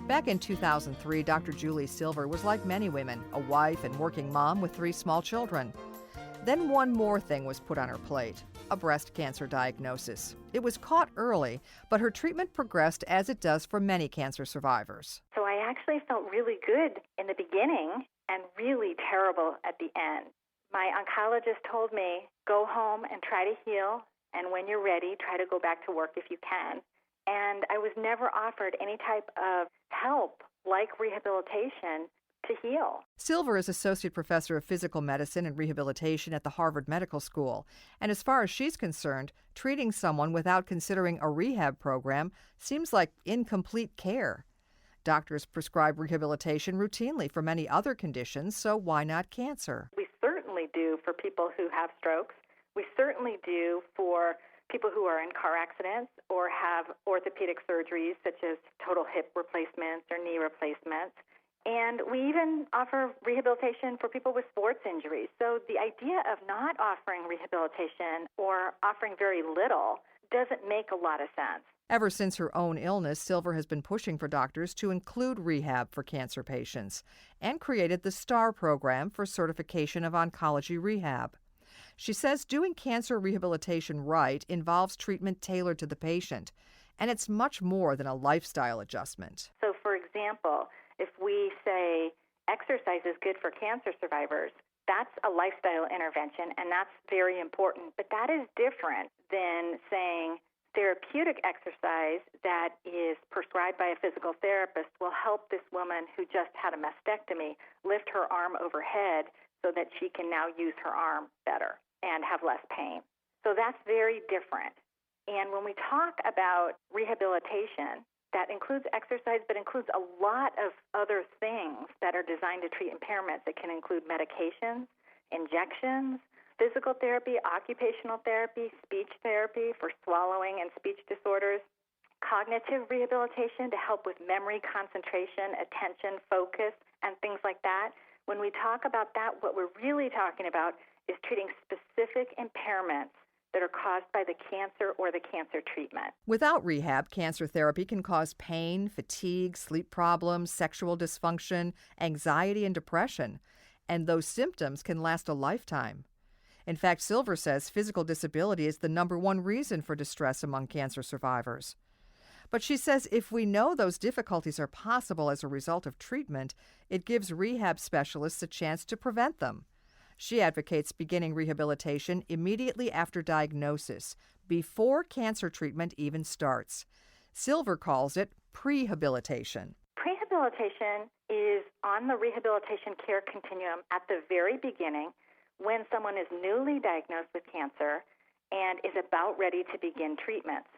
Back in 2003, Dr. Julie Silver was like many women, a wife and working mom with 3 small children. Then one more thing was put on her plate, a breast cancer diagnosis. It was caught early, but her treatment progressed as it does for many cancer survivors. So I actually felt really good in the beginning and really terrible at the end. My oncologist told me, go home and try to heal, and when you're ready, try to go back to work if you can. And I was never offered any type of help like rehabilitation to heal. Silver is Associate Professor of Physical Medicine and Rehabilitation at the Harvard Medical School. And as far as she's concerned, treating someone without considering a rehab program seems like incomplete care. Doctors prescribe rehabilitation routinely for many other conditions, so why not cancer? We certainly do for people who have strokes. We certainly do for people who are in car accidents or have orthopedic surgeries such as total hip replacements or knee replacements. And we even offer rehabilitation for people with sports injuries. So the idea of not offering rehabilitation or offering very little doesn't make a lot of sense. Ever since her own illness, Silver has been pushing for doctors to include rehab for cancer patients and created the STAR program for certification of oncology rehab. She says doing cancer rehabilitation right involves treatment tailored to the patient, and it's much more than a lifestyle adjustment. So, for example, if we say exercise is good for cancer survivors, that's a lifestyle intervention, and that's very important. But that is different than saying therapeutic exercise that is prescribed by a physical therapist will help this woman who just had a mastectomy lift her arm overhead so that she can now use her arm better and have less pain. So that's very different. And when we talk about rehabilitation, that includes exercise, but includes a lot of other things that are designed to treat impairments. It can include medications, injections, physical therapy, occupational therapy, speech therapy for swallowing and speech disorders, cognitive rehabilitation to help with memory, concentration, attention, focus, and things like that. When we talk about that, what we're really talking about is treating specific impairments that are caused by the cancer or the cancer treatment. Without rehab, cancer therapy can cause pain, fatigue, sleep problems, sexual dysfunction, anxiety, and depression. And those symptoms can last a lifetime. In fact, Silver says physical disability is the #1 reason for distress among cancer survivors. But she says if we know those difficulties are possible as a result of treatment, it gives rehab specialists a chance to prevent them. She advocates beginning rehabilitation immediately after diagnosis, before cancer treatment even starts. Silver calls it prehabilitation. Prehabilitation is on the rehabilitation care continuum at the very beginning when someone is newly diagnosed with cancer and is about ready to begin treatments.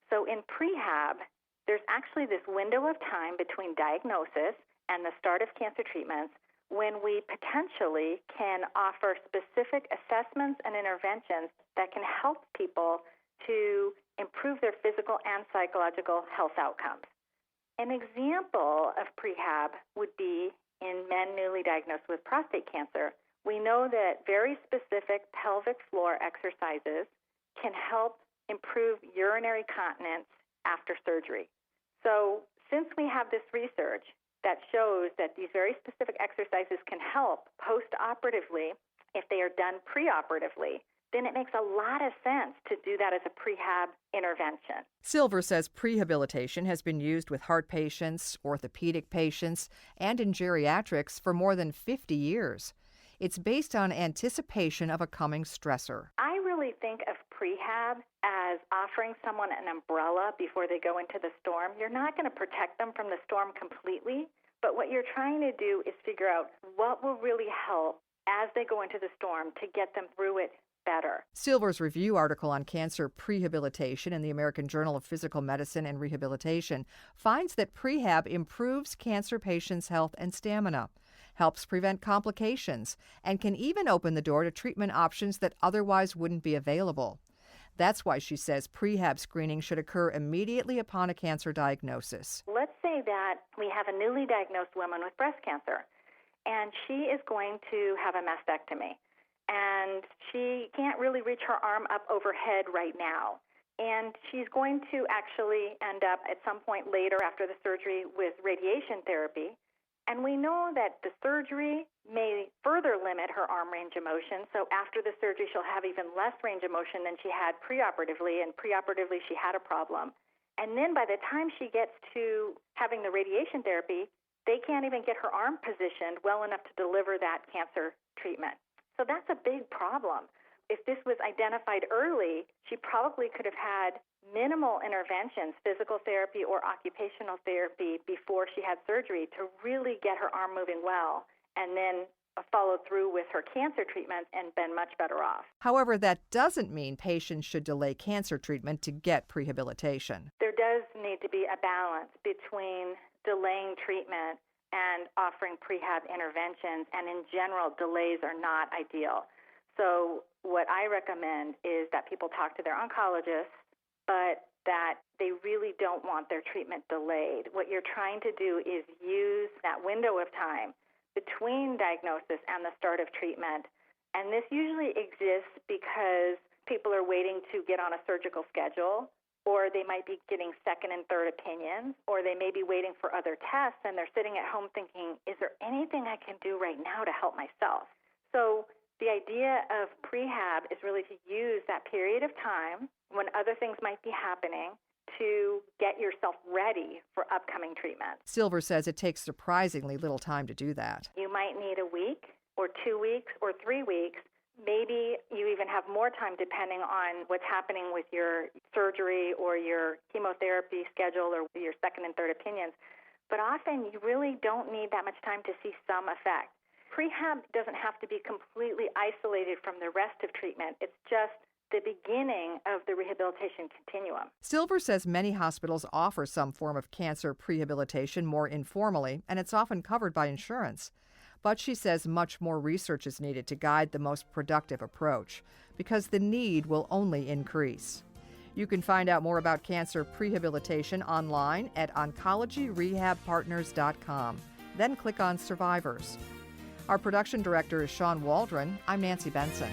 So in prehab, there's actually this window of time between diagnosis and the start of cancer treatments when we potentially can offer specific assessments and interventions that can help people to improve their physical and psychological health outcomes. An example of prehab would be in men newly diagnosed with prostate cancer. We know that very specific pelvic floor exercises can help improve urinary continence after surgery. So since we have this research that shows that these very specific exercises can help post-operatively if they are done preoperatively, then it makes a lot of sense to do that as a prehab intervention. Silver says prehabilitation has been used with heart patients, orthopedic patients, and in geriatrics for more than 50 years. It's based on anticipation of a coming stressor. I really think of prehab as offering someone an umbrella before they go into the storm. You're not going to protect them from the storm completely, but what you're trying to do is figure out what will really help as they go into the storm to get them through it better. Silver's review article on cancer prehabilitation in the American Journal of Physical Medicine and Rehabilitation finds that prehab improves cancer patients' health and stamina, helps prevent complications, and can even open the door to treatment options that otherwise wouldn't be available. That's why she says prehab screening should occur immediately upon a cancer diagnosis. Let's say that we have a newly diagnosed woman with breast cancer, and she is going to have a mastectomy. And she can't really reach her arm up overhead right now. And she's going to actually end up at some point later after the surgery with radiation therapy. And we know that the surgery may further limit her arm range of motion. So after the surgery, she'll have even less range of motion than she had preoperatively. And preoperatively, she had a problem. And then by the time she gets to having the radiation therapy, they can't even get her arm positioned well enough to deliver that cancer treatment. So that's a big problem. If this was identified early, she probably could have had minimal interventions, physical therapy or occupational therapy, before she had surgery to really get her arm moving well, and then followed through with her cancer treatment and been much better off. However, that doesn't mean patients should delay cancer treatment to get prehabilitation. There does need to be a balance between delaying treatment and offering prehab interventions, and in general, delays are not ideal. So what I recommend is that people talk to their oncologist, but that they really don't want their treatment delayed. What you're trying to do is use that window of time between diagnosis and the start of treatment. And this usually exists because people are waiting to get on a surgical schedule, or they might be getting second and third opinions, or they may be waiting for other tests, and they're sitting at home thinking, is there anything I can do right now to help myself? So the idea of prehab is really to use that period of time when other things might be happening to get yourself ready for upcoming treatment. Silver says it takes surprisingly little time to do that. You might need a week or 2 weeks or 3 weeks. Maybe you even have more time depending on what's happening with your surgery or your chemotherapy schedule or your second and third opinions. But often you really don't need that much time to see some effect. Prehab doesn't have to be completely isolated from the rest of treatment. It's just the beginning of the rehabilitation continuum. Silver says many hospitals offer some form of cancer prehabilitation more informally, and it's often covered by insurance. But she says much more research is needed to guide the most productive approach, because the need will only increase. You can find out more about cancer prehabilitation online at oncologyrehabpartners.com. Then click on Survivors. Our production director is Sean Waldron. I'm Nancy Benson.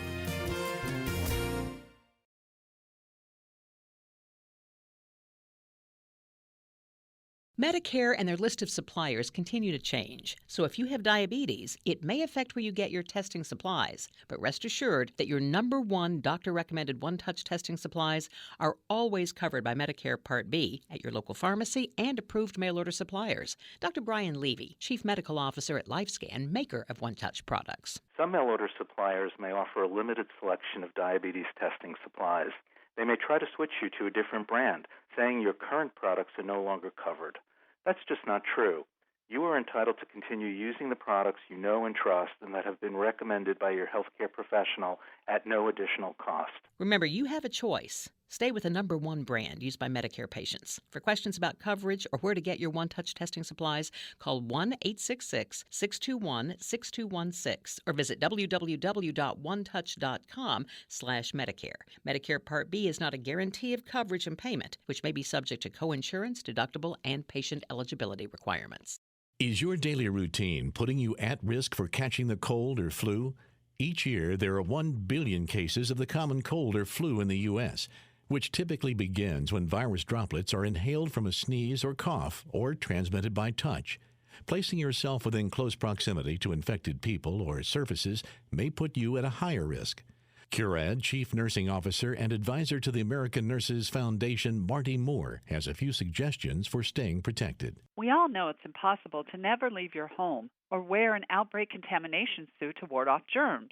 Medicare and their list of suppliers continue to change, so if you have diabetes, it may affect where you get your testing supplies. But rest assured that your #1 doctor-recommended one-touch testing supplies are always covered by Medicare Part B at your local pharmacy and approved mail-order suppliers. Dr. Brian Levy, Chief Medical Officer at LifeScan, maker of one-touch products. Some mail-order suppliers may offer a limited selection of diabetes testing supplies. They may try to switch you to a different brand, saying your current products are no longer covered. That's just not true. You are entitled to continue using the products you know and trust and that have been recommended by your healthcare professional at no additional cost. Remember, you have a choice. Stay with the #1 brand used by Medicare patients. For questions about coverage or where to get your one-touch testing supplies, call 1-866-621-6216 or visit www.onetouch.com/Medicare. Medicare Part B is not a guarantee of coverage and payment, which may be subject to coinsurance, deductible, and patient eligibility requirements. Is your daily routine putting you at risk for catching the cold or flu? Each year, there are 1 billion cases of the common cold or flu in the U.S., which typically begins when virus droplets are inhaled from a sneeze or cough or transmitted by touch. Placing yourself within close proximity to infected people or surfaces may put you at a higher risk. Curad Chief Nursing Officer and Advisor to the American Nurses Foundation, Marty Moore, has a few suggestions for staying protected. We all know it's impossible to never leave your home or wear an outbreak contamination suit to ward off germs.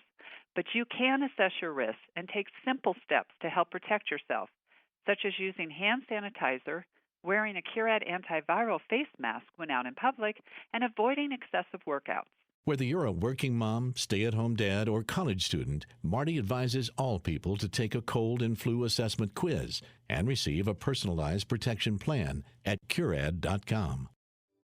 But you can assess your risks and take simple steps to help protect yourself, such as using hand sanitizer, wearing a Curad antiviral face mask when out in public, and avoiding excessive workouts. Whether you're a working mom, stay-at-home dad, or college student, Marty advises all people to take a cold and flu assessment quiz and receive a personalized protection plan at Curad.com.